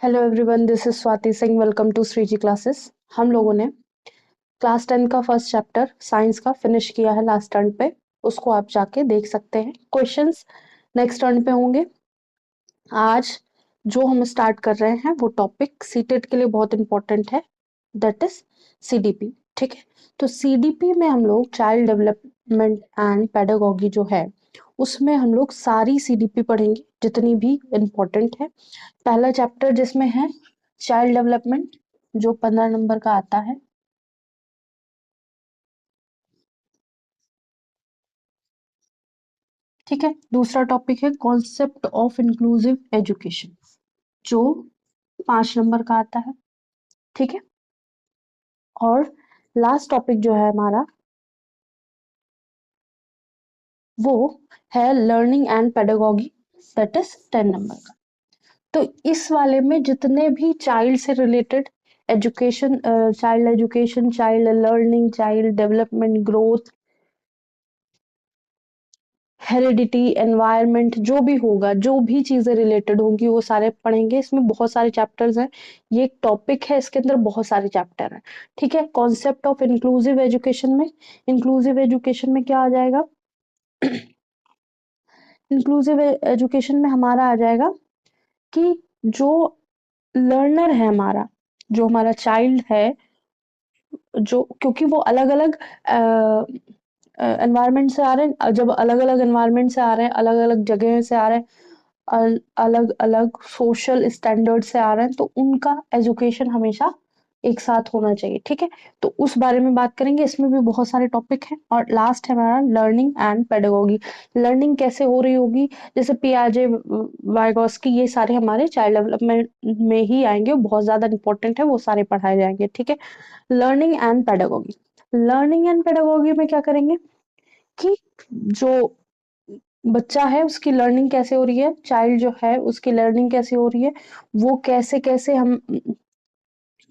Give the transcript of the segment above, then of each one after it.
Hello everyone, this is Swati Singh. Welcome to Shreeji classes. हम लोगों ने क्लास 10 का फर्स्ट चैप्टर साइंस का फिनिश किया है लास्ट टर्न पे। उसको आप जाके देख सकते हैं। क्वेश्चंस नेक्स्ट टर्न पे होंगे। आज जो हम स्टार्ट कर रहे हैं वो टॉपिक सीटेट के लिए बहुत इंपॉर्टेंट है, दैट इज सीडीपी। ठीक है, तो सीडीपी में हम लोग चाइल्ड डेवलपमेंट एंड पेडागोगी जो है उसमें हम लोग सारी सीडीपी पढ़ेंगे जितनी भी इम्पोर्टेंट है। पहला चैप्टर जिसमें है चाइल्ड डेवलपमेंट, जो 15 नंबर का आता है। ठीक है, दूसरा टॉपिक है कॉन्सेप्ट ऑफ इंक्लूसिव एजुकेशन, जो 5 नंबर का आता है। ठीक है, और लास्ट टॉपिक जो है हमारा वो है learning and pedagogy, that is 10 number का। तो इस वाले में जितने भी चाइल्ड से related education, child education, child learning, child development, growth, heredity, environment, जो भी होगा, जो भी चीजें रिलेटेड होंगी वो सारे पढ़ेंगे। इसमें बहुत सारे चैप्टर्स हैं, ये एक टॉपिक है, इसके अंदर बहुत सारे चैप्टर हैं। ठीक है, कॉन्सेप्ट ऑफ इंक्लूसिव एजुकेशन में, इंक्लूसिव एजुकेशन में क्या आ जाएगा? इंक्लूसिव एजुकेशन में हमारा आ जाएगा कि जो लर्नर है हमारा, जो हमारा चाइल्ड है, जो क्योंकि वो अलग अलग एनवायरनमेंट से आ रहे हैं, जब अलग अलग एनवायरनमेंट से आ रहे हैं, अलग अलग जगह से आ रहे हैं, अलग अलग सोशल स्टैंडर्ड से आ रहे हैं, तो उनका एजुकेशन हमेशा एक साथ होना चाहिए। ठीक है, तो उस बारे में बात करेंगे। इसमें भी बहुत सारे टॉपिक हैं। और लास्ट है हमारा लर्निंग एंड पेडागोगी। लर्निंग कैसे हो रही होगी, जैसे पियाजे, वाइगोस्की, ये सारे हमारे चाइल्ड डेवलपमेंट में ही आएंगे, बहुत ज्यादा इंपॉर्टेंट है, वो सारे पढ़ाए जाएंगे। ठीक है, learning and pedagogy. Learning and pedagogy में क्या करेंगे कि जो बच्चा है उसकी लर्निंग कैसे हो रही है, चाइल्ड जो है उसकी लर्निंग कैसे हो रही है, वो कैसे कैसे हम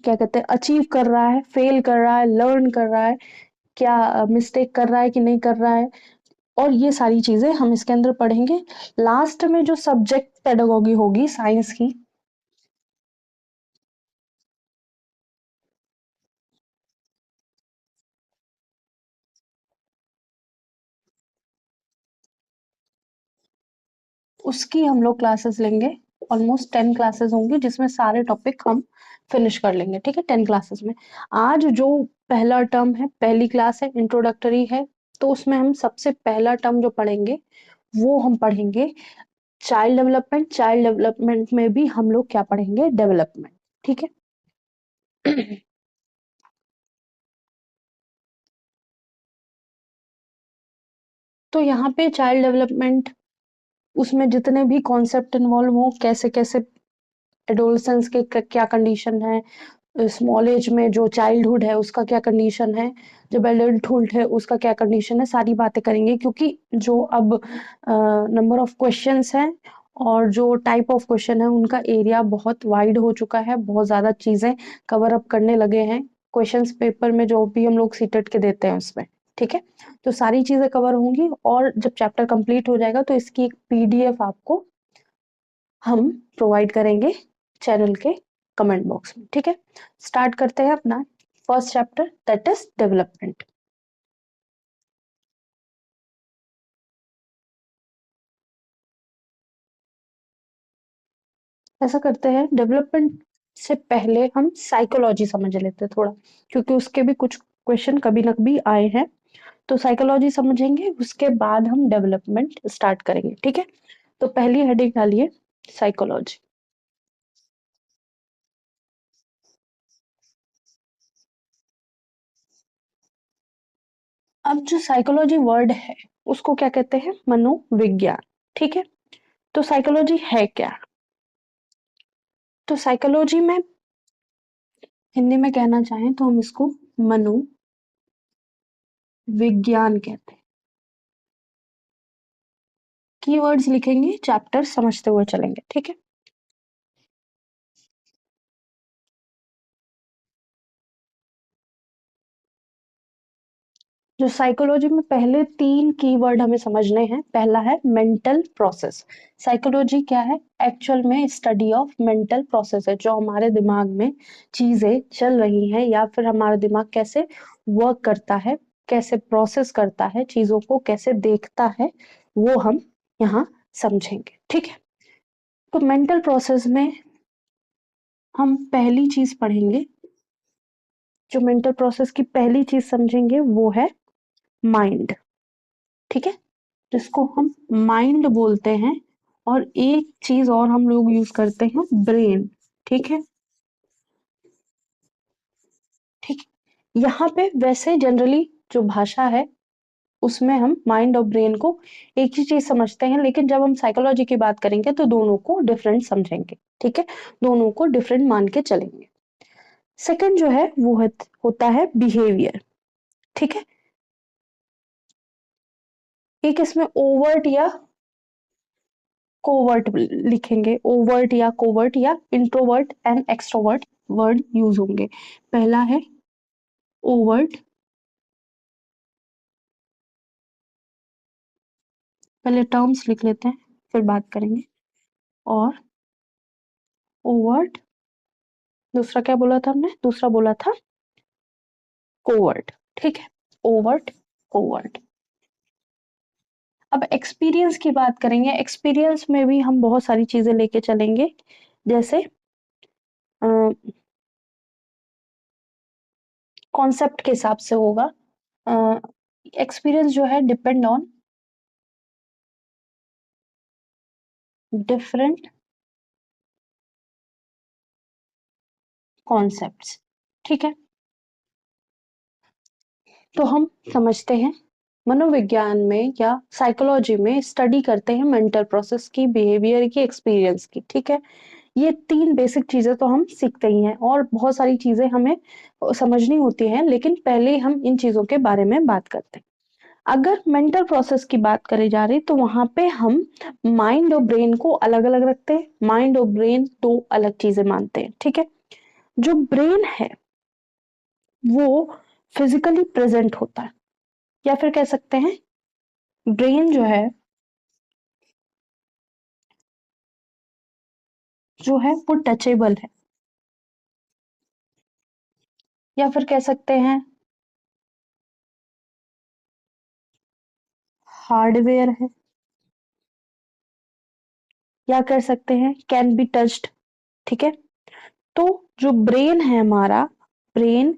क्या कहते हैं अचीव कर रहा है, फेल कर रहा है, लर्न कर रहा है, क्या मिस्टेक कर रहा है कि नहीं कर रहा है, और ये सारी चीजें हम इसके अंदर पढ़ेंगे। लास्ट में जो सब्जेक्ट पेडागोगी होगी साइंस की, उसकी हम लोग क्लासेस लेंगे। ऑलमोस्ट 10 क्लासेस होंगी जिसमें सारे टॉपिक हम फिनिश कर लेंगे। ठीक है, 10 क्लासेस में आज जो पहला टर्म है, पहली क्लास है, इंट्रोडक्टरी है, तो उसमें हम सबसे पहला टर्म जो पढ़ेंगे वो हम पढ़ेंगे चाइल्ड डेवलपमेंट। चाइल्ड डेवलपमेंट में भी हम लोग क्या पढ़ेंगे? डेवलपमेंट। ठीक है। तो यहाँ पे चाइल्ड डेवलपमेंट, उसमें जितने भी कॉन्सेप्ट इन्वॉल्व हो, कैसे कैसे एडोलसेंस के क्या कंडीशन है, स्मॉल एज में जो चाइल्डहुड है उसका क्या कंडीशन है, जब एडल्टहुड है उसका क्या कंडीशन है, सारी बातें करेंगे। क्योंकि जो अब नंबर ऑफ क्वेश्चंस हैं और जो टाइप ऑफ क्वेश्चन है उनका एरिया बहुत वाइड हो चुका है, बहुत ज्यादा चीजें कवर अप करने लगे हैं क्वेश्चंस पेपर में जो भी हम लोग सीटेट के देते हैं उसमें। ठीक है, तो सारी चीजें कवर होंगी और जब चैप्टर कंप्लीट हो जाएगा तो इसकी एक पीडीएफ आपको हम प्रोवाइड करेंगे चैनल के कमेंट बॉक्स में। ठीक है, स्टार्ट करते हैं अपना first chapter, that is development. ऐसा करते हैं, डेवलपमेंट से पहले हम साइकोलॉजी समझ लेते हैं थोड़ा, क्योंकि उसके भी कुछ क्वेश्चन कभी न कभी आए हैं। तो साइकोलॉजी समझेंगे, उसके बाद हम डेवलपमेंट स्टार्ट करेंगे। ठीक है, तो पहली हेडिंग डालिए साइकोलॉजी। अब जो साइकोलॉजी वर्ड है उसको क्या कहते हैं? मनोविज्ञान। ठीक है, तो साइकोलॉजी है क्या? तो साइकोलॉजी में हिंदी में कहना चाहें तो हम इसको मनोविज्ञान कहते हैं। कीवर्ड्स लिखेंगे, चैप्टर समझते हुए चलेंगे। ठीक है, जो साइकोलॉजी में पहले 3 कीवर्ड हमें समझने हैं। पहला है मेंटल प्रोसेस। साइकोलॉजी क्या है? एक्चुअल में स्टडी ऑफ मेंटल प्रोसेस है, जो हमारे दिमाग में चीजें चल रही हैं या फिर हमारा दिमाग कैसे वर्क करता है, कैसे प्रोसेस करता है, चीजों को कैसे देखता है, वो हम यहाँ समझेंगे। ठीक है, तो मेंटल प्रोसेस में हम पहली चीज पढ़ेंगे, जो मेंटल प्रोसेस की पहली चीज समझेंगे वो है माइंड। ठीक है, जिसको हम माइंड बोलते हैं। और एक चीज और हम लोग यूज करते हैं, ब्रेन। ठीक है, ठीक। यहाँ पे वैसे जनरली जो भाषा है उसमें हम माइंड और ब्रेन को एक ही चीज समझते हैं, लेकिन जब हम साइकोलॉजी की बात करेंगे तो दोनों को डिफरेंट समझेंगे। ठीक है, दोनों को डिफरेंट मान के चलेंगे। सेकंड जो है वो होता है बिहेवियर। ठीक है, एक इसमें ओवर्ट या कोवर्ट लिखेंगे, ओवर्ट या कोवर्ट या introvert and extrovert word use होंगे। पहला है ओवर्ट, पहले टर्म्स लिख लेते हैं फिर बात करेंगे। और ओवर्ट, दूसरा क्या बोला था हमने? दूसरा बोला था कोवर्ट। ठीक है, ओवर्ट, कोवर्ट। अब एक्सपीरियंस की बात करेंगे। एक्सपीरियंस में भी हम बहुत सारी चीजें लेके चलेंगे, जैसे कॉन्सेप्ट के हिसाब से होगा। एक्सपीरियंस जो है डिपेंड ऑन डिफरेंट कॉन्सेप्ट्स। ठीक है, तो हम समझते हैं मनोविज्ञान में या साइकोलॉजी में स्टडी करते हैं मेंटल प्रोसेस की, बिहेवियर की, एक्सपीरियंस की। ठीक है, ये 3 बेसिक चीजें तो हम सीखते ही हैं और बहुत सारी चीजें हमें समझनी होती हैं, लेकिन पहले हम इन चीजों के बारे में बात करते हैं। अगर मेंटल प्रोसेस की बात करी जा रही तो वहां पे हम माइंड और ब्रेन को अलग अलग रखते हैं। माइंड और ब्रेन 2 अलग चीजें मानते हैं। ठीक है, जो ब्रेन है वो फिजिकली प्रेजेंट होता है, या फिर कह सकते हैं ब्रेन जो है वो टचेबल है, या फिर कह सकते हैं हार्डवेयर है, या कह सकते हैं कैन बी टच्ड। ठीक है, तो जो ब्रेन है हमारा, ब्रेन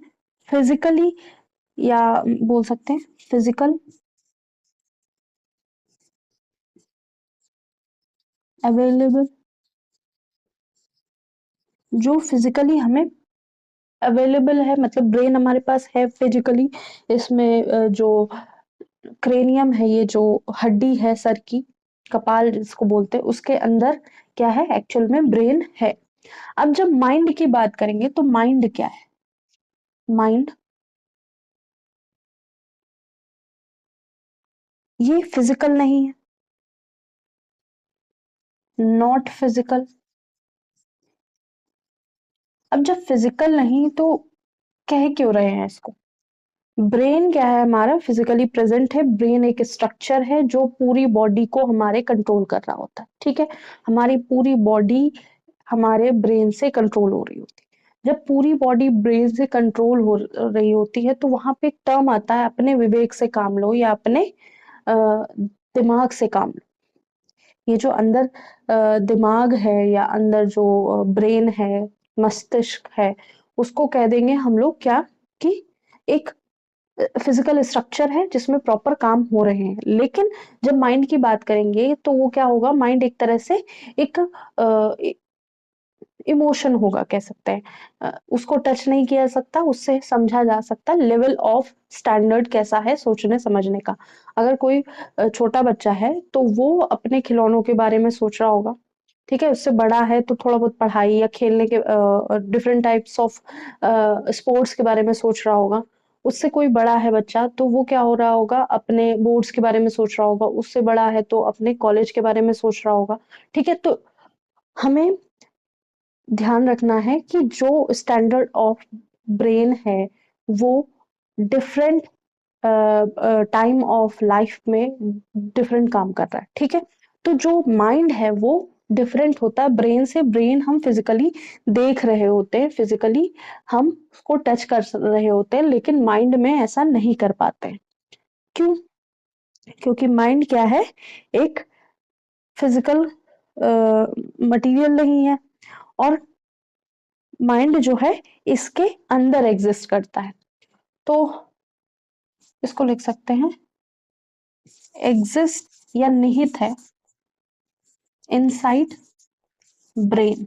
फिजिकली, या बोल सकते हैं फिजिकल अवेलेबल, जो फिजिकली हमें अवेलेबल है, मतलब ब्रेन हमारे पास है फिजिकली। इसमें जो क्रेनियम है, ये जो हड्डी है सर की, कपाल जिसको बोलते हैं, उसके अंदर क्या है, एक्चुअल में ब्रेन है। अब जब माइंड की बात करेंगे तो माइंड क्या है? माइंड ये फिजिकल नहीं है, नॉट फिजिकल। अब जब फिजिकल नहीं तो कह क्यों रहे हैं इसको? ब्रेन क्या है हमारा? फिजिकली प्रेजेंट है। ब्रेन एक स्ट्रक्चर है जो पूरी बॉडी को हमारे कंट्रोल कर रहा होता है। ठीक है, हमारी पूरी बॉडी हमारे ब्रेन से कंट्रोल हो रही होती है। जब पूरी बॉडी ब्रेन से कंट्रोल हो रही होती है तो वहां पे एक टर्म आता है, अपने विवेक से काम लो या अपने दिमाग से काम लो। ये जो अंदर दिमाग है या अंदर जो ब्रेन है, मस्तिष्क है, उसको कह देंगे हम लोग क्या, कि एक फिजिकल स्ट्रक्चर है जिसमें प्रॉपर काम हो रहे हैं। लेकिन जब माइंड की बात करेंगे तो वो क्या होगा? माइंड एक तरह से एक इमोशन होगा, कह सकते हैं। उसको टच नहीं किया जा सकता, उससे समझा जा सकता लेवल ऑफ स्टैंडर्ड कैसा है सोचने समझने का। अगर कोई छोटा बच्चा है तो वो अपने खिलौनों के बारे में सोच रहा होगा। ठीक है, उससे बड़ा है तो थोड़ा बहुत पढ़ाई या खेलने के डिफरेंट टाइप्स ऑफ स्पोर्ट्स के बारे में सोच रहा होगा। उससे कोई बड़ा है बच्चा तो वो क्या हो रहा होगा? अपने बोर्ड्स के बारे में सोच रहा होगा। उससे बड़ा है तो अपने कॉलेज के बारे में सोच रहा होगा। ठीक है, तो हमें ध्यान रखना है कि जो स्टैंडर्ड ऑफ ब्रेन है वो डिफरेंट टाइम ऑफ लाइफ में डिफरेंट काम कर रहा है, ठीक है। तो जो माइंड है वो डिफरेंट होता है ब्रेन से। ब्रेन हम फिजिकली देख रहे होते हैं, फिजिकली हम उसको टच कर रहे होते हैं, लेकिन माइंड में ऐसा नहीं कर पाते हैं। क्यों? क्योंकि माइंड क्या है, एक फिजिकल मटेरियल नहीं है, और माइंड जो है इसके अंदर एग्जिस्ट करता है। तो इसको लिख सकते हैं, एग्जिस्ट या निहित है इनसाइड ब्रेन।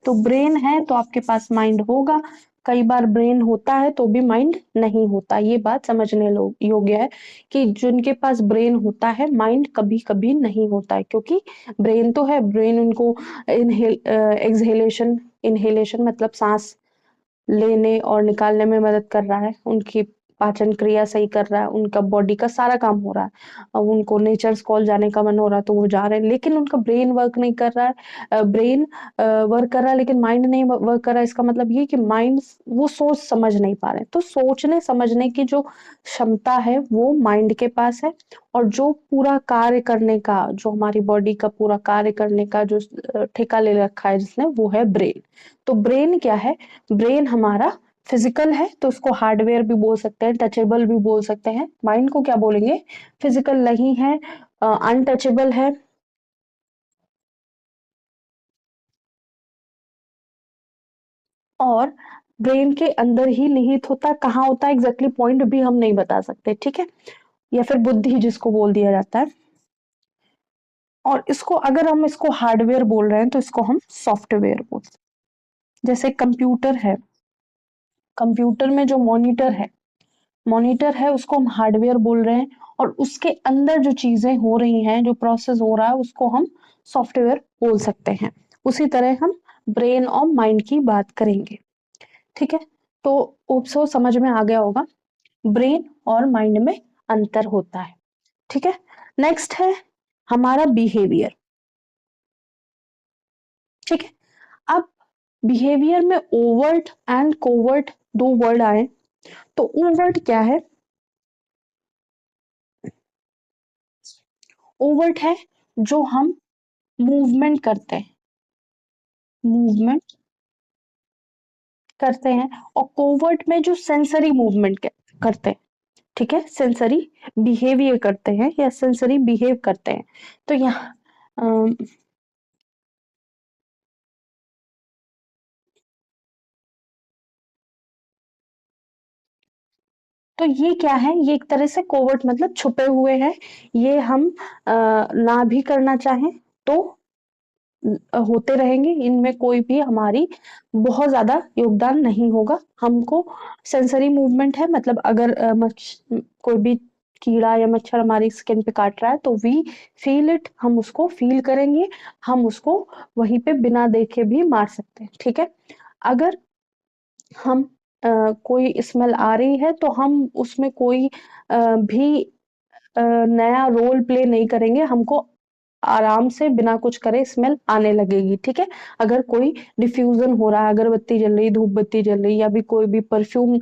तो ब्रेन है तो आपके पास माइंड होगा। कई बार ब्रेन होता है तो भी माइंड नहीं होता। ये बात समझने योग्य है कि जिनके पास ब्रेन होता है माइंड कभी कभी नहीं होता है, क्योंकि ब्रेन तो है, ब्रेन उनको इनहेलेशन मतलब सांस लेने और निकालने में मदद कर रहा है, उनकी पाचन क्रिया सही कर रहा है, उनका बॉडी का सारा काम हो रहा है। अब उनको नेचर्स कॉल जाने का मन हो रहा है तो वो जा रहे हैं, लेकिन उनका ब्रेन वर्क नहीं कर रहा है। ब्रेन वर्क कर रहा है लेकिन माइंड नहीं वर्क कर रहा है। इसका मतलब ये कि माइंड वो सोच समझ नहीं पा रहे। तो सोचने समझने की जो क्षमता है वो माइंड के पास है, और जो पूरा कार्य करने का, जो हमारी बॉडी का पूरा कार्य करने का जो ठेका ले रखा है जिसने, वो है ब्रेन। तो ब्रेन क्या है, ब्रेन हमारा फिजिकल है तो उसको हार्डवेयर भी बोल सकते हैं, टचेबल भी बोल सकते हैं। माइंड को क्या बोलेंगे, फिजिकल नहीं है, अनटचेबल है, और ब्रेन के अंदर ही निहित होता है। कहाँ होता है एग्जैक्टली पॉइंट भी हम नहीं बता सकते, ठीक है, या फिर बुद्धि जिसको बोल दिया जाता है। और इसको अगर हम इसको हार्डवेयर बोल रहे हैं तो इसको हम सॉफ्टवेयर बोलते हैं। जैसे कंप्यूटर है, कंप्यूटर में जो मॉनिटर है उसको हम हार्डवेयर बोल रहे हैं, और उसके अंदर जो चीजें हो रही हैं, जो प्रोसेस हो रहा है, उसको हम सॉफ्टवेयर बोल सकते हैं। उसी तरह हम ब्रेन और माइंड की बात करेंगे, ठीक है। तो उपसो समझ में आ गया होगा, ब्रेन और माइंड में अंतर होता है, ठीक है। नेक्स्ट है हमारा बिहेवियर, ठीक है। अब बिहेवियर में ओवर्ट एंड कोवर्ट दो वर्ड आए। तो ओवर्ट क्या है, ओवर्ट है जो हम मूवमेंट करते हैं, मूवमेंट करते हैं, और कोवर्ट में जो सेंसरी मूवमेंट करते हैं, ठीक है, सेंसरी बिहेवियर करते हैं या सेंसरी बिहेव करते हैं। तो यहाँ अम, तो ये क्या है, ये एक तरह से कोवर्ट मतलब छुपे हुए हैं। ये हम ना भी करना चाहें तो होते रहेंगे, इनमें कोई भी हमारी बहुत ज्यादा योगदान नहीं होगा। हमको सेंसरी मूवमेंट है, मतलब अगर कोई भी कीड़ा या मच्छर हमारी स्किन पे काट रहा है तो वी फील इट, हम उसको फील करेंगे, हम उसको वहीं पे बिना देखे भी मार सकते हैं, ठीक है। अगर हम कोई स्मेल आ रही है तो हम उसमें कोई भी नया रोल प्ले नहीं करेंगे, हमको आराम से बिना कुछ करे स्मेल आने लगेगी, ठीक है। अगर कोई डिफ्यूजन हो रहा है, अगरबत्ती जल रही, धूप बत्ती जल रही, या भी कोई भी परफ्यूम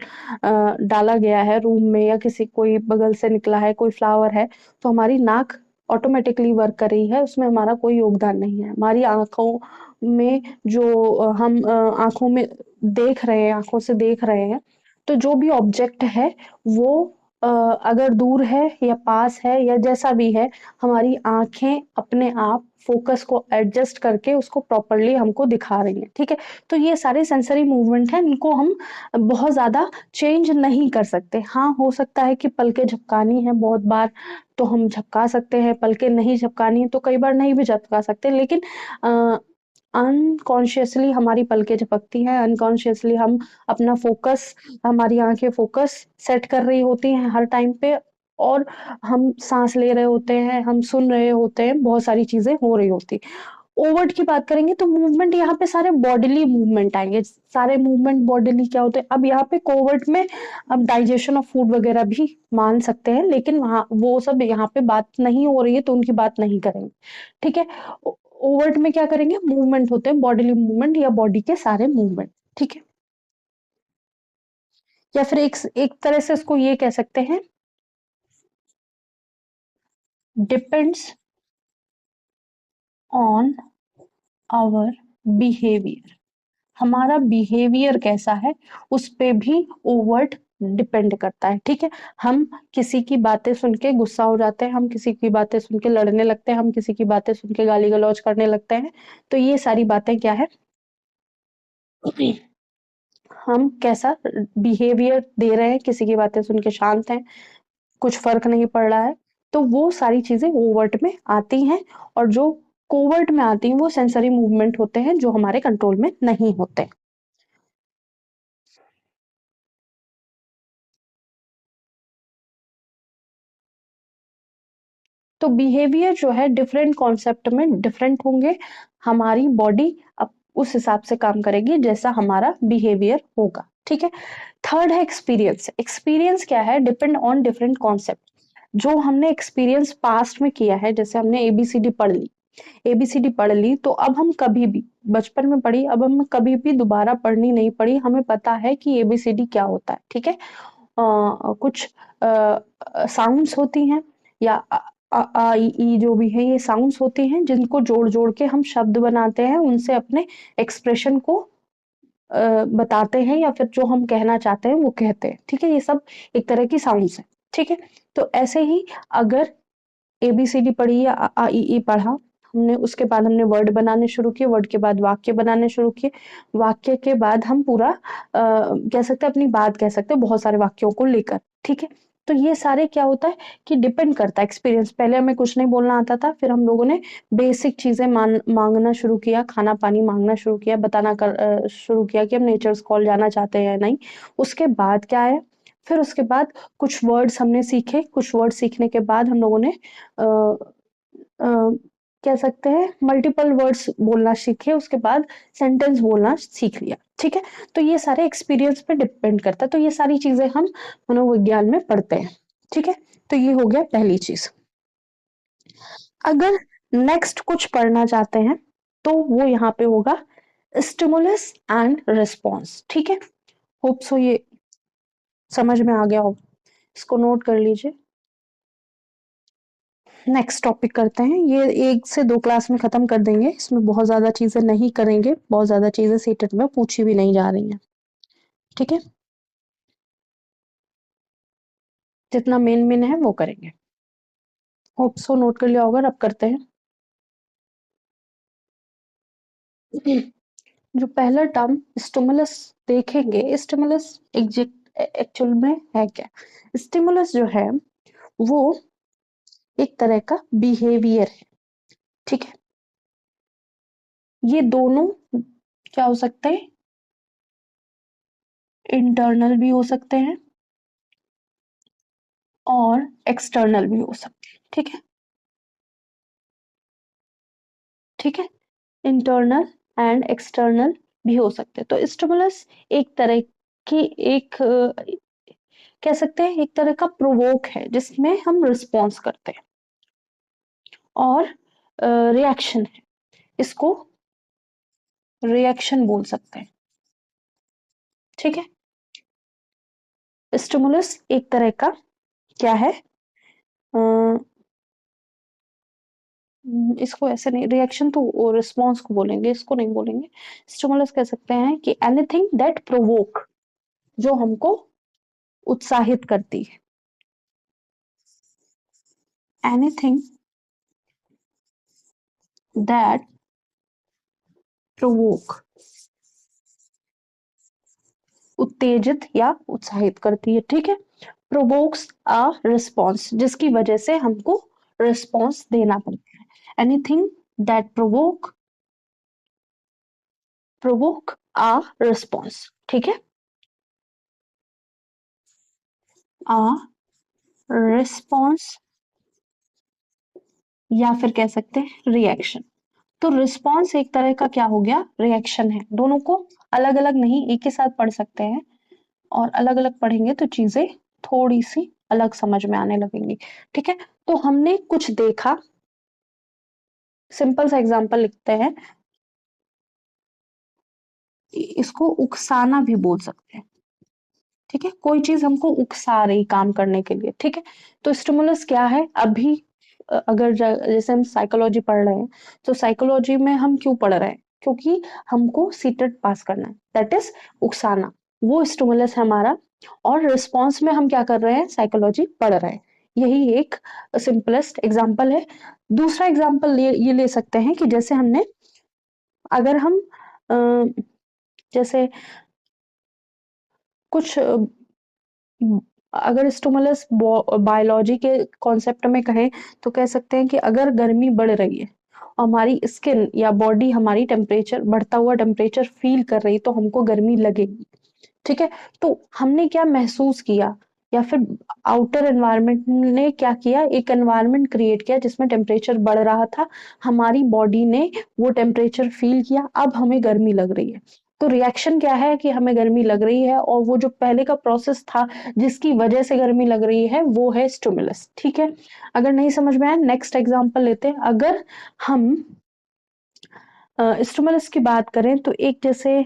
डाला गया है रूम में, या किसी कोई बगल से निकला है, कोई फ्लावर है, तो हमारी नाक ऑटोमेटिकली वर्क कर रही है, उसमें हमारा कोई योगदान नहीं है। हमारी आंखों में जो हम आंखों में देख रहे हैं, आंखों से देख रहे हैं, तो जो भी ऑब्जेक्ट है वो अगर दूर है या पास है या जैसा भी है, हमारी आंखें अपने आप फोकस को एडजस्ट करके उसको प्रॉपरली हमको दिखा रही हैं, ठीक है। तो ये सारे सेंसरी मूवमेंट हैं, इनको हम बहुत ज्यादा चेंज नहीं कर सकते। हाँ, हो सकता है कि पलकें झपकानी है बहुत बार तो हम झपका सकते हैं, पलकें नहीं झपकानी है तो कई बार नहीं भी झपका सकते, लेकिन अनकॉन्शियसली हमारी पलकें झपकती हैं, अनकॉन्शियसली हम अपना फोकस, हमारी आंखें फोकस सेट कर रही होती हैं हर टाइम पे, और हम सांस ले रहे होते हैं, हम सुन रहे होते हैं, बहुत सारी चीजें हो रही होती। ओवर्ट की बात करेंगे तो मूवमेंट यहाँ पे सारे बॉडीली मूवमेंट आएंगे, सारे मूवमेंट बॉडीली क्या होते हैं। अब यहाँ पे कोवर्ट में अब डाइजेशन ऑफ फूड वगैरह भी मान सकते हैं, लेकिन वहाँ वो सब यहाँ पे बात नहीं हो रही है तो उनकी बात नहीं करेंगे, ठीक है। ओवर्ट में क्या करेंगे, मूवमेंट होते हैं, बॉडीली मूवमेंट या बॉडी के सारे मूवमेंट, ठीक है। या फिर एक एक तरह से इसको ये कह सकते हैं डिपेंड्स ऑन आवर बिहेवियर। हमारा बिहेवियर कैसा है उस पे भी ओवर्ट डिपेंड करता है। ठीक है, हम किसी की बातें सुन के गुस्सा हो जाते हैं, हम किसी की बातें सुन के लड़ने लगते हैं, हम किसी की बातें सुन के गाली गलौज करने लगते हैं। तो ये सारी बातें क्या है, हम कैसा बिहेवियर दे रहे हैं, किसी की बातें सुन के शांत हैं, कुछ फर्क नहीं पड़ रहा है, तो वो सारी चीजें ओवर्ट में आती हैं। और जो कोवर्ट में आती हैं वो सेंसरी मूवमेंट होते हैं जो हमारे कंट्रोल में नहीं होते। तो बिहेवियर जो है डिफरेंट कॉन्सेप्ट में डिफरेंट होंगे। हमारी बॉडी अब उस हिसाब से काम करेगी जैसा हमारा बिहेवियर होगा। ठीक है, थर्ड है एक्सपीरियंस। एक्सपीरियंस क्या है, डिपेंड ऑन डिफरेंट कॉन्सेप्ट। जो हमने एक्सपीरियंस पास्ट में किया है, जैसे हमने एबीसीडी पढ़ ली, एबीसीडी पढ़ ली तो अब हम कभी भी, बचपन में पढ़ी, अब हम कभी भी दोबारा पढ़नी नहीं पड़ी, हमें पता है कि एबीसीडी क्या होता है। ठीक है, कुछ साउंड्स होती हैं या आ ई ई जो भी है ये साउंड्स होती हैं जिनको जोड़ जोड़ के हम शब्द बनाते हैं, उनसे अपने एक्सप्रेशन को बताते हैं या फिर जो हम कहना चाहते हैं वो कहते हैं। ठीक है, ये सब एक तरह की साउंड्स है। ठीक है, तो ऐसे ही अगर एबीसीडी पढ़ी या आ आ ई ई पढ़ा हमने, उसके बाद हमने वर्ड बनाने शुरू किए, वर्ड के बाद वाक्य बनाने शुरू किए, वाक्य के बाद हम पूरा कह सकते हैं अपनी बात कह सकते हैं बहुत सारे वाक्यों को लेकर। ठीक है, तो ये सारे क्या होता है कि डिपेंड करता है एक्सपीरियंस। पहले हमें कुछ नहीं बोलना आता था, फिर हम लोगों ने बेसिक चीजें मांगना शुरू किया, खाना पानी मांगना शुरू किया, बताना शुरू किया कि हम नेचर्स कॉल जाना चाहते हैं या नहीं। उसके बाद क्या है, फिर उसके बाद कुछ वर्ड्स हमने सीखे, कुछ वर्ड सीखने के बाद हम लोगों ने अ, अ, कह सकते हैं मल्टीपल वर्ड्स बोलना सीखे, उसके बाद सेंटेंस बोलना सीख लिया। ठीक है, तो ये सारे एक्सपीरियंस पे डिपेंड करता है। तो ये सारी चीजें हम मनोविज्ञान में पढ़ते हैं। ठीक है, तो ये हो गया पहली चीज। अगर नेक्स्ट कुछ पढ़ना चाहते हैं तो वो यहाँ पे होगा स्टिमुलस एंड रिस्पॉन्स। ठीक है, होप सो ये समझ में आ गया हो, इसको नोट कर लीजिए। नेक्स्ट टॉपिक करते हैं, ये 1 से 2 क्लास में खत्म कर देंगे, इसमें बहुत ज्यादा चीजें नहीं करेंगे, बहुत ज्यादा चीजें सीटेट में पूछी भी नहीं जा रही हैं। ठीक है, जितना मेन मेन है वो करेंगे। होप सो नोट कर लिया होगा, अब करते हैं। जो पहला टर्म स्टिमुलस देखेंगे, स्टिमुलस एक्चुअल में है क्या। स्टिमुलस जो है वो एक तरह का बिहेवियर है। ठीक है, ये दोनों क्या हो सकते हैं, इंटरनल भी हो सकते हैं और एक्सटर्नल भी हो सकते हैं। ठीक है, ठीक है, इंटरनल एंड एक्सटर्नल भी हो सकते हैं। तो स्टिमुलस एक तरह की एक कह सकते हैं एक तरह का प्रोवोक है जिसमें हम रिस्पॉन्स करते हैं, और रिएक्शन है, इसको रिएक्शन बोल सकते हैं। ठीक है, स्टिमुलस एक तरह का क्या है, इसको ऐसे नहीं, रिएक्शन तो रिस्पॉन्स को बोलेंगे, इसको नहीं बोलेंगे। स्टिमुलस कह सकते हैं कि एनीथिंग दैट प्रोवोक, जो हमको उत्साहित करती है, एनीथिंग दैट प्रोवोक, उत्तेजित या उत्साहित करती है। ठीक है, प्रोवोक्स अ रिस्पॉन्स, जिसकी वजह से हमको रिस्पॉन्स देना पड़ता है। Anything that provoke a response. ठीक है, अ रिस्पॉन्स या फिर कह सकते हैं रिएक्शन। तो रिस्पॉन्स एक तरह का क्या हो गया, रिएक्शन है। दोनों को अलग अलग नहीं, एक ही साथ पढ़ सकते हैं, और अलग अलग पढ़ेंगे तो चीजें थोड़ी सी अलग समझ में आने लगेंगी। ठीक है, तो हमने कुछ देखा, सिंपल सा एग्जांपल लिखते हैं, इसको उकसाना भी बोल सकते हैं। ठीक है, कोई चीज हमको उकसा रही काम करने के लिए। ठीक है, तो स्टिमुलस क्या है, अभी अगर जैसे हम साइकोलॉजी पढ़ रहे हैं, तो साइकोलॉजी में हम क्यों पढ़ रहे हैं? क्योंकि हमको सीटेट पास करना है, दैट इज उकसाना, वो स्टिमुलस है हमारा। और रिस्पॉन्स में हम क्या कर रहे हैं? साइकोलॉजी पढ़ रहे हैं। यही एक सिंपलेस्ट एग्जाम्पल है। दूसरा एग्जाम्पल ये ले सकते हैं कि जैसे हमने, अगर हम जैसे कुछ अगर स्टिमुलस बायोलॉजी के कॉन्सेप्ट में कहें, तो कह सकते हैं कि अगर गर्मी बढ़ रही है, हमारी स्किन या बॉडी हमारी टेम्परेचर, बढ़ता हुआ टेम्परेचर फील कर रही, तो हमको गर्मी लगेगी। ठीक है? तो हमने क्या महसूस किया, या फिर आउटर एनवायरनमेंट ने क्या किया? एक एनवायरनमेंट क्रिएट किया जिसमें टेम्परेचर बढ़ रहा था, हमारी बॉडी ने वो टेम्परेचर फील किया, अब हमें गर्मी लग रही है। तो रिएक्शन क्या है कि हमें गर्मी लग रही है, और वो जो पहले का प्रोसेस था जिसकी वजह से गर्मी लग रही है, वो है स्टिमुलस। ठीक है? अगर नहीं समझ में आया, नेक्स्ट एग्जांपल लेते हैं। अगर हम स्टिमुलस की बात करें, तो एक जैसे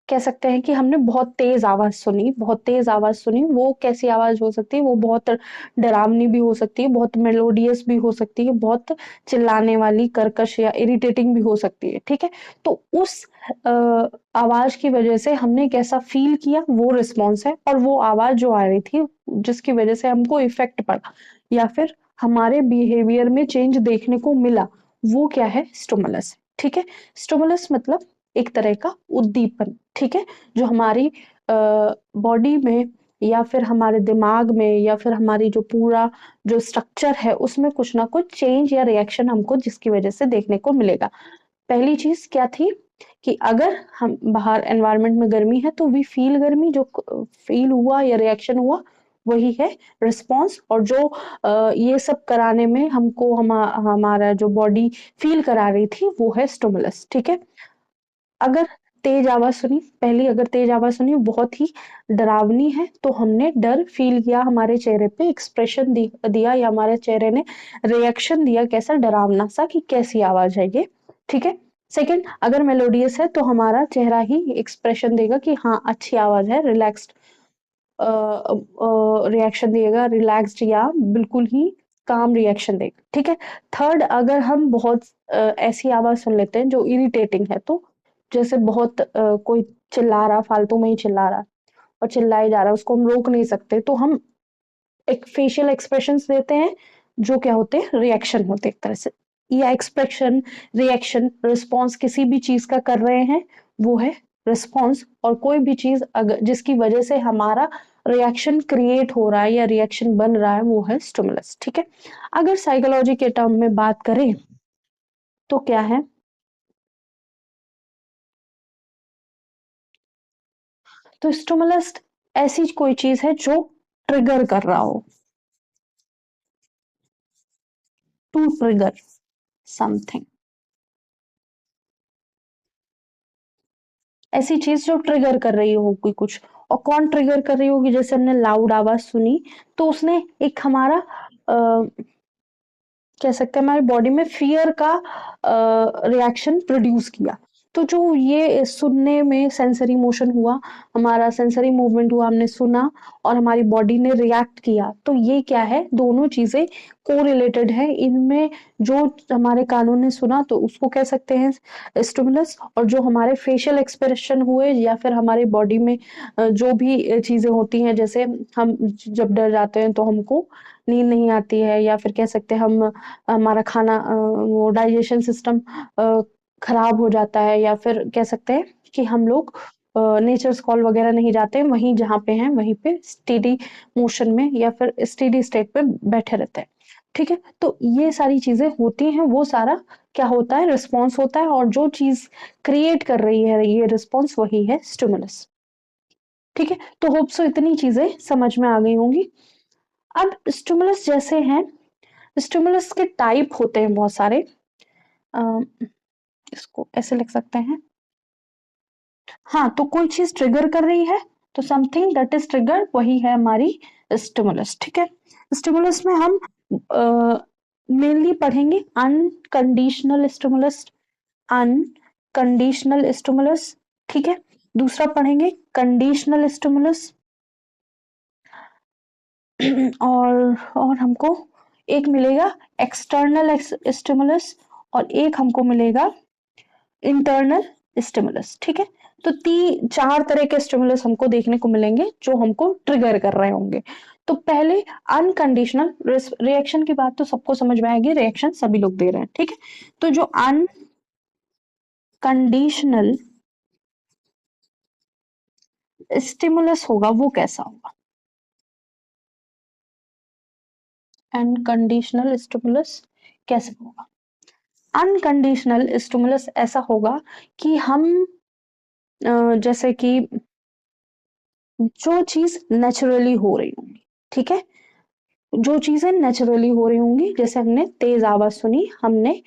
कह सकते हैं कि हमने बहुत तेज आवाज सुनी, बहुत तेज आवाज सुनी। वो कैसी आवाज हो सकती है? वो बहुत डरावनी भी हो सकती है, बहुत मेलोडियस भी हो सकती है, बहुत चिल्लाने वाली, कर्कश या इरिटेटिंग भी हो सकती है। ठीक है? तो उस आवाज की वजह से हमने कैसा फील किया, वो रिस्पॉन्स है। और वो आवाज जो आ रही थी, जिसकी वजह से हमको इफेक्ट पड़ा, या फिर हमारे बिहेवियर में चेंज देखने को मिला, वो क्या है? स्टिमुलस। ठीक है? स्टिमुलस मतलब एक तरह का उद्दीपन। ठीक है? जो हमारी बॉडी में, या फिर हमारे दिमाग में, या फिर हमारी जो पूरा जो स्ट्रक्चर है, उसमें कुछ ना कुछ चेंज या रिएक्शन हमको जिसकी वजह से देखने को मिलेगा। पहली चीज क्या थी कि अगर हम बाहर एनवायरनमेंट में गर्मी है, तो वी फील गर्मी, जो फील हुआ या रिएक्शन हुआ, वही है रिस्पॉन्स। और जो ये सब कराने में हमको हमारा जो बॉडी फील करा रही थी, वो है स्टिमुलस। ठीक है? अगर तेज आवाज सुनी, पहली अगर तेज आवाज सुनी, बहुत ही डरावनी है, तो हमने डर फील किया, हमारे चेहरे पे एक्सप्रेशन दिया, या हमारे चेहरे ने रिएक्शन दिया, कैसा? डरावना सा, कि कैसी आवाज है ये। ठीक है? सेकंड, अगर मेलोडियस है, तो हमारा चेहरा ही एक्सप्रेशन देगा कि हाँ, अच्छी आवाज है, रिलैक्स्ड रिएक्शन देगा, रिलैक्स्ड या बिल्कुल ही काम रिएक्शन देगा। ठीक है? थर्ड, अगर हम बहुत ऐसी आवाज सुन लेते हैं जो इरिटेटिंग है, तो जैसे बहुत कोई चिल्ला रहा, फालतू में ही चिल्ला रहा और चिल्लाए जा रहा है, उसको हम रोक नहीं सकते, तो हम एक फेशियल एक्सप्रेशंस देते हैं, जो क्या होते हैं? रिएक्शन होते हैं एक तरह से। या एक्सप्रेशन, रिएक्शन, रिस्पॉन्स किसी भी चीज का कर रहे हैं, वो है रिस्पॉन्स। और कोई भी चीज अगर जिसकी वजह से हमारा रिएक्शन क्रिएट हो रहा है या रिएक्शन बन रहा है, वो है स्टिमुलस। ठीक है? अगर साइकोलॉजी के टर्म में बात करें, तो क्या है? तो स्टिमुलस ऐसी कोई चीज है जो ट्रिगर कर रहा हो, टू ट्रिगर समथिंग, ऐसी चीज जो ट्रिगर कर रही होगी कुछ। और कौन ट्रिगर कर रही होगी? जैसे हमने लाउड आवाज सुनी, तो उसने एक हमारा कह सकते हैं हमारी बॉडी में फियर का रिएक्शन प्रोड्यूस किया। तो जो ये सुनने में सेंसरी मोशन हुआ, हमारा सेंसरी मूवमेंट हुआ, हमने सुना और हमारी बॉडी ने रिएक्ट किया, तो ये क्या है? दोनों चीजें कोरिलेटेड है। इनमें जो हमारे कानों ने सुना, तो उसको कह सकते हैं स्टिमुलस। और जो हमारे फेशियल एक्सप्रेशन हुए, या फिर हमारी बॉडी में जो भी चीजें होती हैं, जैसे हम जब डर जाते हैं तो हमको नींद नहीं आती है, या फिर कह सकते हैं हम हमारा खाना वो डाइजेशन सिस्टम खराब हो जाता है, या फिर कह सकते हैं कि हम लोग नेचर्स कॉल वगैरह नहीं जाते, वहीं जहाँ पे हैं वहीं पे स्टेडी मोशन में या फिर स्टेडी स्टेट पे बैठे रहते हैं। ठीक है? तो ये सारी चीजें होती हैं, वो सारा क्या होता है? रिस्पॉन्स होता है। और जो चीज क्रिएट कर रही है ये रिस्पॉन्स, वही है स्टिमुलस। ठीक है? तो होप सो इतनी चीजें समझ में आ गई होंगी। अब स्टिमुलस जैसे हैं, स्टिमुलस के टाइप होते हैं बहुत सारे। इसको ऐसे लिख सकते हैं। हाँ, तो कोई चीज ट्रिगर कर रही है, तो समथिंग दैट इज ट्रिगर, वही है हमारी स्टिमुलस। ठीक है? स्टिमुलस में हम मेनली पढ़ेंगे अनकंडीशनल स्टिमुलस, अनकंडीशनल स्टिमुलस। ठीक है? दूसरा पढ़ेंगे कंडीशनल स्टिमुलस, और हमको एक मिलेगा एक्सटर्नल स्टिमुलस और एक हमको मिलेगा इंटरनल स्टिमुलस। ठीक है, तो चार तरह के स्टिमुलस हमको देखने को मिलेंगे जो हमको ट्रिगर कर रहे होंगे। तो पहले अनकंडीशनल रिएक्शन की बात तो सबको समझ में आएगी, रिएक्शन सभी लोग दे रहे हैं। ठीक है, तो जो अनकंडीशनल स्टिमुलस होगा वो कैसा होगा? अनकंडीशनल स्टिमुलस कैसे होगा? अनकंडीशनल स्टिमुलस ऐसा होगा कि हम जैसे कि जो चीज नेचुरली हो रही होंगी, ठीक है, जो चीजें नेचुरली हो रही होंगी, जैसे हमने तेज आवाज सुनी, हमने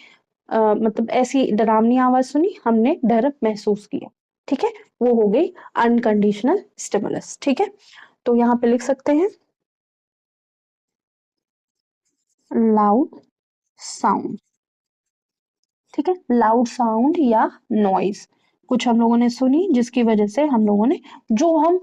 मतलब ऐसी डरावनी आवाज सुनी, हमने डर महसूस किया। ठीक है, वो हो गई अनकंडीशनल स्टिमुलस। ठीक है, तो यहाँ पे लिख सकते हैं लाउड साउंड। ठीक है, लाउड साउंड या नॉइज कुछ हम लोगों ने सुनी जिसकी वजह से हम लोगों ने जो हम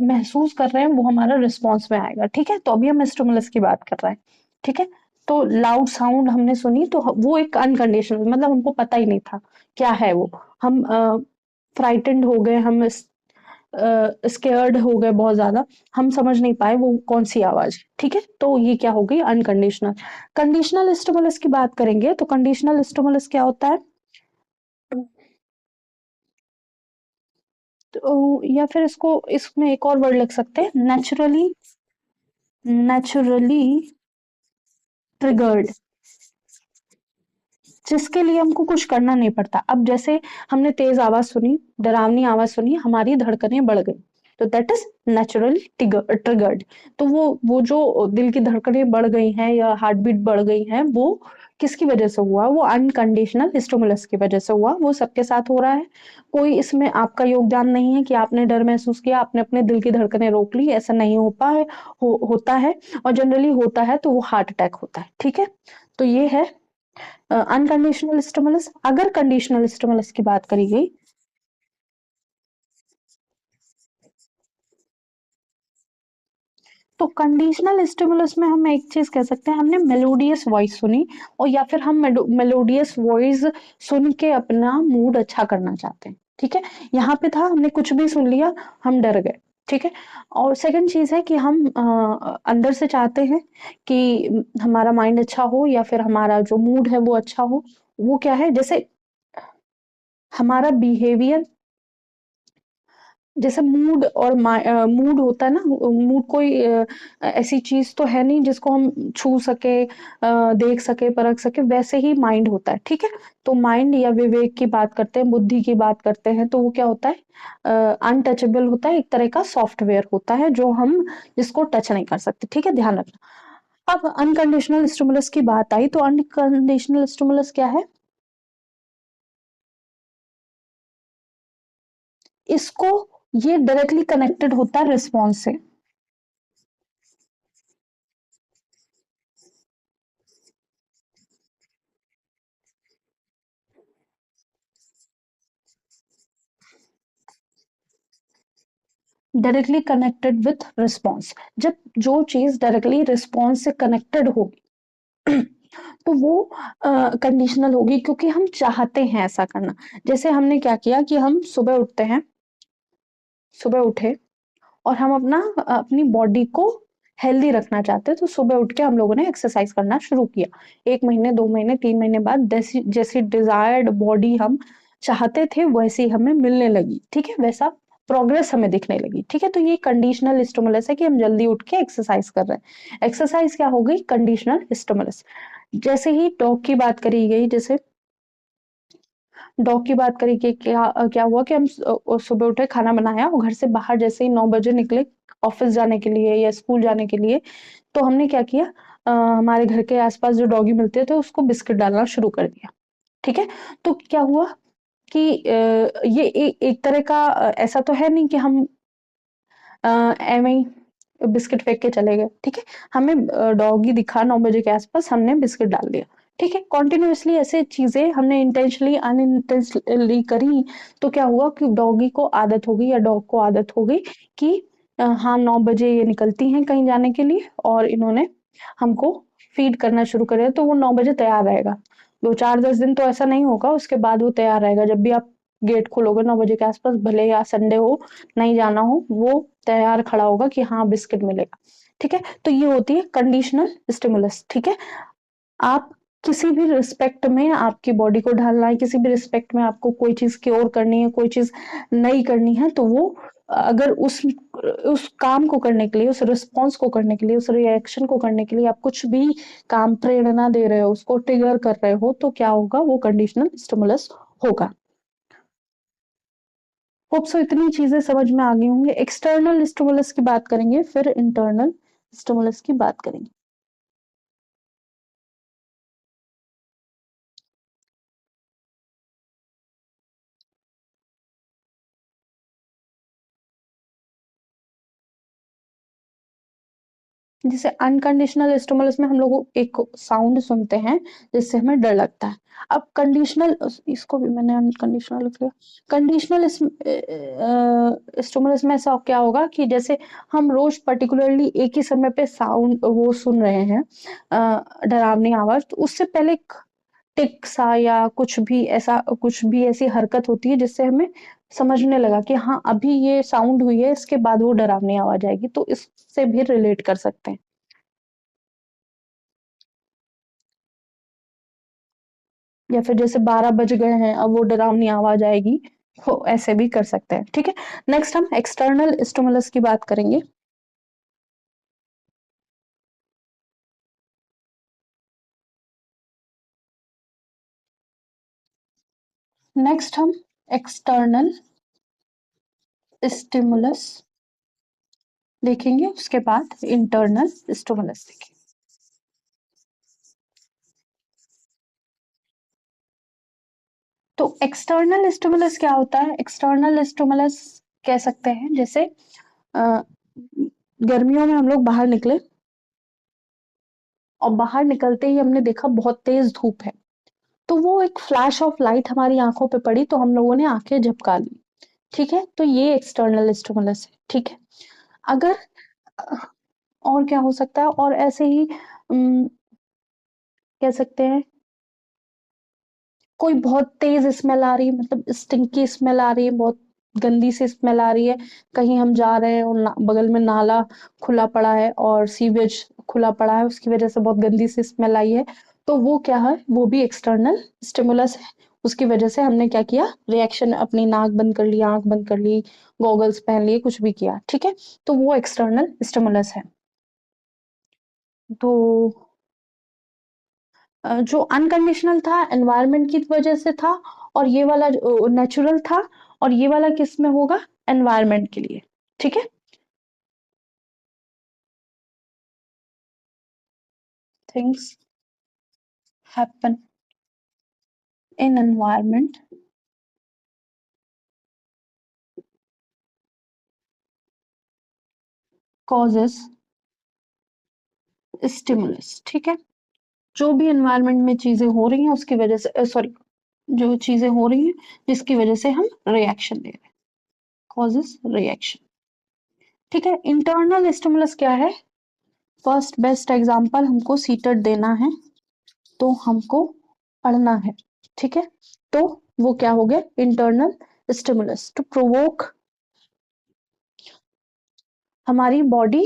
महसूस कर रहे हैं वो हमारा रिस्पॉन्स में आएगा। ठीक है, तो अभी हम स्टिमुलस की बात कर रहे हैं। ठीक है, तो लाउड साउंड हमने सुनी तो वो एक अनकंडीशनल, मतलब हमको पता ही नहीं था क्या है वो, हम फ्राइटेंड हो गए, हम स्केयर्ड हो गए बहुत ज्यादा, हम समझ नहीं पाए वो कौन सी आवाज है। ठीक है, तो ये क्या हो गई अनकंडीशनल। कंडीशनल स्टिमुलस की बात करेंगे तो कंडीशनल स्टिमुलस क्या होता है? तो या फिर इसको इसमें एक और वर्ड लिख सकते हैं, नेचुरली, नेचुरली ट्रिगर्ड, जिसके लिए हमको कुछ करना नहीं पड़ता। अब जैसे हमने तेज आवाज सुनी, डरावनी आवाज सुनी, हमारी धड़कनें बढ़ गई, तो दैट इज नेचुरली ट्रिगर्ड। तो वो जो दिल की धड़कनें बढ़ गई हैं या हार्ट बीट बढ़ गई हैं, वो किसकी वजह से हुआ? वो अनकंडीशनल स्टिमुलस की वजह से हुआ। वो सबके साथ हो रहा है, कोई इसमें आपका योगदान नहीं है कि आपने डर महसूस किया, आपने अपने दिल की धड़कनें रोक ली, ऐसा नहीं हो पाए होता है। और जनरली होता है तो वो हार्ट अटैक होता है। ठीक है, तो ये है अनकंडीशनल स्टिमुलस। अगर कंडीशनल स्टिमुलस की बात करी गई तो कंडीशनल स्टिमुलस में हम एक चीज कह सकते हैं, हमने मेलोडियस वॉइस सुनी और या फिर हम मेलोडियस वॉइस सुन के अपना मूड अच्छा करना चाहते हैं। ठीक है, यहाँ पे था हमने कुछ भी सुन लिया, हम डर गए। ठीक है, और सेकंड चीज है कि हम अंदर से चाहते हैं कि हमारा माइंड अच्छा हो या फिर हमारा जो मूड है वो अच्छा हो। वो क्या है, जैसे हमारा बिहेवियर, जैसे मूड और मूड होता है ना, मूड कोई ऐसी चीज तो है नहीं जिसको हम छू सके, देख सके, परख सके, वैसे ही माइंड होता है। ठीक है, तो माइंड या विवेक की बात करते हैं, बुद्धि की बात करते हैं, तो वो क्या होता है? अनटचेबल होता है, एक तरह का सॉफ्टवेयर होता है जो हम जिसको टच नहीं कर सकते। ठीक है, ध्यान रखना। अब अनकंडीशनल स्टिमुलस की बात आई तो अनकंडीशनल स्टिमुलस क्या है? इसको ये डायरेक्टली कनेक्टेड होता है रिस्पॉन्स से। Directly connected with response. जब जो चीज डायरेक्टली रिस्पॉन्स से कनेक्टेड होगी तो वो कंडीशनल होगी, क्योंकि हम चाहते हैं ऐसा करना। जैसे हमने क्या किया कि हम सुबह उठते हैं, सुबह उठे और हम अपनी बॉडी को हेल्दी रखना चाहते हैं, तो सुबह उठ के हम लोगों ने एक्सरसाइज करना शुरू किया। 1 महीने, 2 महीने, 3 महीने बाद जैसी जैसी डिजायर्ड बॉडी हम चाहते थे वैसी हमें मिलने लगी। ठीक है, वैसा प्रोग्रेस हमें दिखने लगी। ठीक है, तो ये कंडीशनल स्टिमुलस है कि हम जल्दी उठ के एक्सरसाइज कर रहे हैं। एक्सरसाइज क्या हो गई? Conditional stimulus. जैसे ही डॉग की बात करी गई, जैसे डॉग की बात करी कि क्या हुआ कि हम सुबह उठे, खाना बनाया और घर से बाहर जैसे ही 9 बजे निकले ऑफिस जाने के लिए या स्कूल जाने के लिए, तो हमने क्या किया, हमारे घर के आसपास जो डॉगी मिलते थे उसको बिस्किट डालना शुरू कर दिया। ठीक है, तो क्या हुआ कि ये एक तरह का ऐसा तो है नहीं कि हम एवं ही बिस्किट फेंक के चले गए। ठीक है, हमें डॉगी दिखा 9 बजे के आसपास, हमने बिस्किट डाल दिया। ठीक है, कॉन्टिन्यूसली ऐसे चीजें हमने इंटेंशनली अनइंटेंशनली करी, तो क्या हुआ कि डॉगी को आदत हो गई या डॉग को आदत हो गई कि हाँ 9 बजे ये निकलती हैं कहीं जाने के लिए और इन्होंने हमको फीड करना शुरू करे तो वो 9 बजे तैयार रहेगा। 2-4-10 दिन तो ऐसा नहीं होगा, उसके बाद वो तैयार रहेगा। जब भी आप गेट खोलोगे 9 बजे के आसपास, भले या संडे हो, नहीं जाना हो, वो तैयार खड़ा होगा कि हाँ बिस्किट मिलेगा। ठीक है? तो ये होती है कंडीशनल स्टिमुलस। ठीक है? आप किसी भी रिस्पेक्ट में आपकी बॉडी को ढालना है, किसी भी रिस्पेक्ट में आपको कोई चीज क्योर करनी है, कोई चीज नहीं करनी है, तो वो अगर उस काम को करने के लिए, उस रिस्पॉन्स को करने के लिए, उस रिएक्शन को करने के लिए आप कुछ भी काम प्रेरणा दे रहे हो, उसको ट्रिगर कर रहे हो, तो क्या होगा? वो कंडीशनल स्टिमुलस होगा। होप सो इतनी चीजें समझ में आ गई होंगी। एक्सटर्नल स्टिमुलस की बात करेंगे, फिर इंटरनल स्टिमुलस की बात करेंगे। जैसे अनकंडीशनल स्टिमुलस में हम लोग एक साउंड सुनते हैं जिससे हमें डर लगता है। अब कंडीशनल, इसको भी मैंने अनकंडीशनल लिख लिया। कंडीशनल स्टिमुलस में ऐसा क्या होगा कि जैसे हम रोज पर्टिकुलरली एक ही समय पे साउंड वो सुन रहे हैं, डरावनी आवाज, तो उससे पहले टिक सा या कुछ भी ऐसा, कुछ भी ऐसी हरकत होती है जिससे हमें समझने लगा कि हाँ अभी ये साउंड हुई है, इसके बाद वो डरावनी आवाज आएगी, तो इससे भी रिलेट कर सकते हैं। या फिर जैसे 12 बज गए हैं, अब वो डरावनी आवाज आएगी, हो ऐसे भी कर सकते हैं। ठीक है? नेक्स्ट हम एक्सटर्नल स्टिमुलस की बात करेंगे। नेक्स्ट हम एक्सटर्नल स्टिमुलस देखेंगे, उसके बाद इंटरनल स्टिमुलस देखेंगे। तो एक्सटर्नल स्टिमुलस क्या होता है? एक्सटर्नल स्टिमुलस कह सकते हैं जैसे अ, गर्मियों में हम लोग बाहर निकले और बाहर निकलते ही हमने देखा बहुत तेज धूप है, तो वो एक फ्लैश ऑफ लाइट हमारी आंखों पे पड़ी तो हम लोगों ने आंखें झपका ली। ठीक है? तो ये एक्सटर्नल स्टिमुलस है। ठीक है? अगर अ, और क्या हो सकता है? और ऐसे ही कह सकते हैं कोई बहुत तेज स्मेल आ रही है, मतलब स्टिंकी स्मेल आ रही है, बहुत गंदी सी स्मेल आ रही है, कहीं हम जा रहे हैं और बगल में नाला खुला पड़ा है और सीवेज खुला पड़ा है, उसकी वजह से बहुत गंदी सी स्मेल आई है, तो वो क्या है? वो भी एक्सटर्नल स्टिमुलस है। उसकी वजह से हमने क्या किया? रिएक्शन, अपनी नाक बंद कर ली, आंख बंद कर ली, गॉगल्स पहन लिए, कुछ भी किया। ठीक है? तो वो एक्सटर्नल स्टिमुलस है। तो जो अनकंडीशनल था एनवायरनमेंट की वजह से था, और ये वाला नेचुरल था, और ये वाला किस में होगा? एनवायरनमेंट के लिए। ठीक है? Things happen in environment causes stimulus. ठीक है? जो भी एनवायरनमेंट में चीजें हो रही हैं उसकी वजह से, सॉरी, जो चीजें हो रही हैं जिसकी वजह से हम रिएक्शन दे रहे हैं, कॉजेस रिएक्शन। ठीक है? इंटरनल स्टिमुलस क्या है? फर्स्ट बेस्ट एग्जांपल, हमको सीटेट देना है तो हमको पढ़ना है। ठीक है? तो वो क्या हो गया? इंटरनल स्टिमुलस टू प्रोवोक, हमारी बॉडी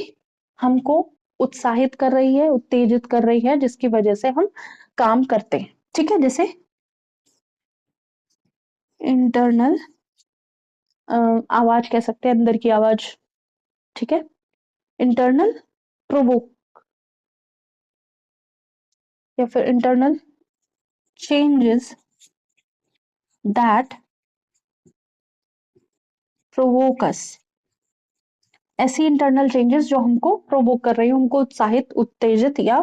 हमको उत्साहित कर रही है, उत्तेजित कर रही है, जिसकी वजह से हम काम करते हैं। ठीक है? जैसे इंटरनल आवाज कह सकते हैं, अंदर की आवाज। ठीक है? इंटरनल प्रोवोक, या फिर इंटरनल चेंजेस दैट प्रोवोक अस, ऐसी इंटरनल चेंजेस जो हमको प्रोवोक कर रही हूँ, हमको उत्साहित, उत्तेजित या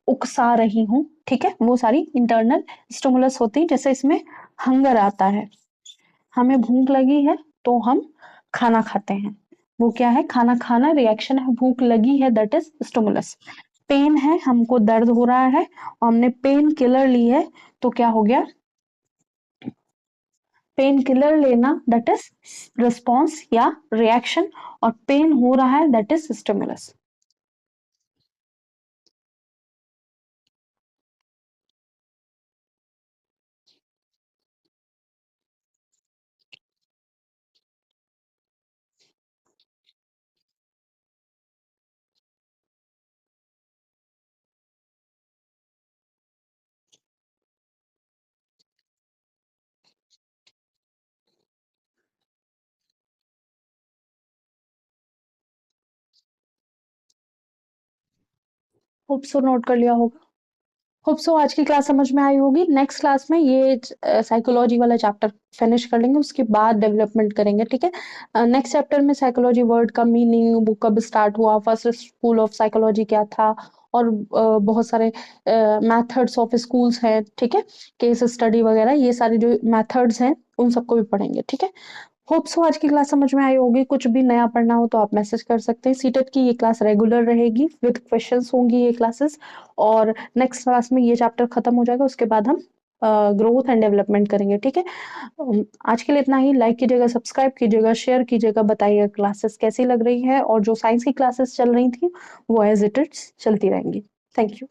उकसा रही हूँ। ठीक है? वो सारी इंटरनल स्टिमुलस होती है। जैसे इसमें हंगर आता है, हमें भूख लगी है तो हम खाना खाते हैं, वो क्या है? खाना खाना रिएक्शन है। भूख लगी है, दैट इज स्टिमुलस। पेन है, हमको दर्द हो रहा है और हमने पेन किलर ली है, तो क्या हो गया? पेन किलर लेना दैट इज रिस्पॉन्स या रिएक्शन, और पेन हो रहा है that is stimulus. Hope so note कर लिया होगा। होप सो आज की क्लास समझ में आई होगी। नेक्स्ट क्लास में ये साइकोलॉजी वाला चैप्टर फिनिश कर लेंगे, उसके बाद डेवलपमेंट करेंगे, ठीक है। नेक्स्ट चैप्टर में साइकोलॉजी वर्ड का मीनिंग, वो कब स्टार्ट हुआ, फर्स्ट स्कूल ऑफ साइकोलॉजी क्या था, और बहुत सारे मेथड्स ऑफ स्कूल्स हैं, ठीक है, केस स्टडी वगैरह, ये सारे जो मेथड्स हैं उन सबको भी पढ़ेंगे, ठीक है। होप सो आज की क्लास समझ में आई होगी। कुछ भी नया पढ़ना हो तो आप मैसेज कर सकते हैं। सीटेट की ये क्लास रेगुलर रहेगी, विद क्वेश्चंस होंगी ये क्लासेस, और नेक्स्ट क्लास में ये चैप्टर खत्म हो जाएगा, उसके बाद हम ग्रोथ एंड डेवलपमेंट करेंगे, ठीक है। आज के लिए इतना ही। लाइक कीजिएगा, सब्सक्राइब कीजिएगा, शेयर कीजिएगा, बताइएगा क्लासेस कैसी लग रही है, और जो साइंस की क्लासेस चल रही थी वो एज इट इज चलती रहेंगी। Thank you.